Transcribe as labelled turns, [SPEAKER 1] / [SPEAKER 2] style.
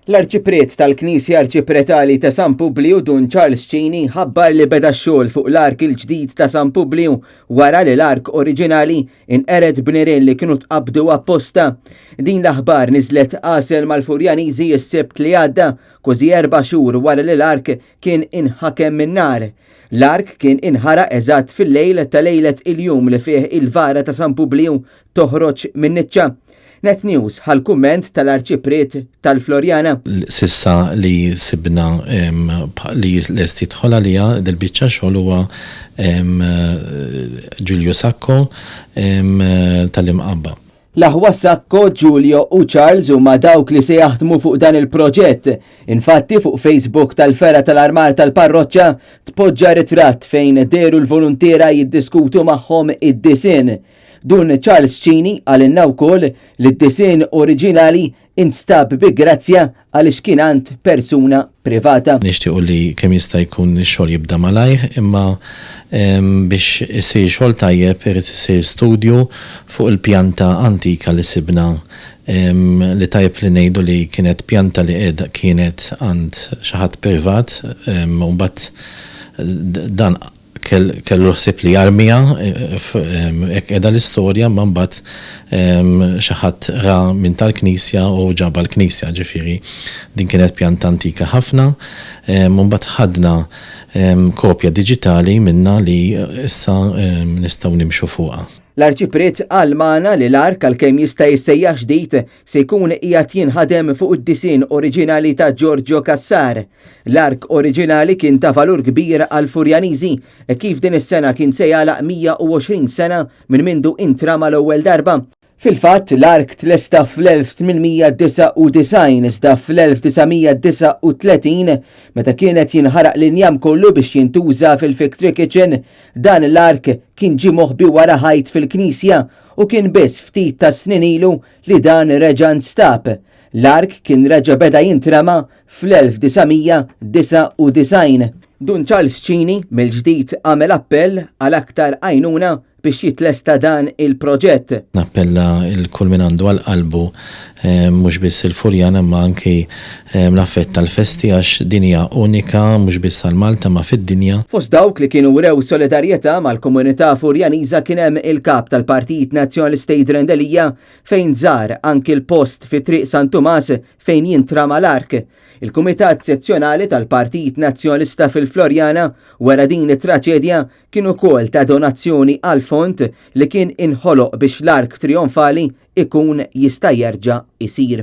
[SPEAKER 1] L-Arċipret tal-Knisja Arċipretali ta' San Publiu Dun Charles Cini ħabbar li beda xogħol fuq l-ark il-ġdid ta' San Publiu wara li l-ark oriġinali inqered b'nirien li kienu tqabdu apposta. Din l-aħbar niżlet qasel mal-Furjaniżi s-Sibt li għadda, kważi 4 xhur wara li l-ark kien inħakem min-nar. L-ark kien inħaraq eżatt fil-lejl ta' lejlet il-jum li fih il-vara ta' San Publiu toħroġ minn Niċċa. Net News ħal-kumment tal-Arċipret tal-Florjana.
[SPEAKER 2] Sissa li sibna li l-esti tħola lija del-bicċa xogħol huwa Giulio Sacco tal-imqabba.
[SPEAKER 1] L-aħwa Sacco, Giulio u Charles huma dawk li se jaħdmu fuq dan il-proġett. Infatti fuq Facebook tal-Fera tal-Armar tal-Parroċċa tpoġġa ritratt fejn deru l-volontiera jiddiskutu magħhom id-disinn. Dun Charles Cini għalinna wkoll li d-disinn oriġinali instab bi grazzja għaliex kien għand persuna privata.
[SPEAKER 2] Nixtiequ li kemm jista' jkun ix-xogħol jibda malajr, imma biex isir xogħol tajjeb irid isir studju fuq il-pjanta antika li sibna li tajjeb li ngħidu li kienet pjanta li qiegħda kienet għand xi ħadd privat u mbagħad dan kellu ħsib li jarmija edha l-istorja ma mbagħad xi ħadd ra minn tal-Knisja u ġaba l-Knisja, ġifieri din kienet pjanta antika ħafna, mbagħad ħadna kopja diġitali minnha li issa nistgħu nimxu fuqha.
[SPEAKER 1] L-Arċipret għalmana li l-ark għalkemm jista' jissejjaħ ġdid se jkun qiegħed jinħadem fuq id-disinn oriġinali ta' Giorgio Cassar. L-ark oriġinali kien ta' valur kbir għal Furjaniżi kif din is-sena kien se jagħlaq 120 sena minn mindu intrama l-ewwel darba. Fil-fatt l-ark tlesta fl-1899 iżda fl-1939 meta kienet jinħaraq l-injam kollu biex jintuża fil-Victory Kitchen, dan l-ark kien ġie moħbi wara ħajt fil-Knisja u kien biss ftit ta' snin ilu li dan reġa' nstab. L-ark kien reġa' beda jintrama fl-1999. Dun Charles Cini mill-ġdid għamel appell għal aktar għajnuna biex jitlesta dan il-proġett.
[SPEAKER 2] Nappella il-kull min għandu għal-qalbu mhux biss il-Furjana ma anki l-affett tal-festi għax dinja unika mhux biss għal Malta ma fid-dinja.
[SPEAKER 1] Fost dawk li kienu wrew solidarjetà mal-komunità Furjaniża kien hemm il-kap tal-Partit Nazzjonalista Jidrendelija fejn żar anki l-post fi triq San Tumas fejn jintrama l-ark. Il-Kumitat Sezzjonali tal-Partit Nazzjonalista fil-Florjana wara din it-traċedja kienu wkoll ta' donazzjoni għal fond li kien inħoloq biex l-ark trionfali ikun jista' jerġa' isir.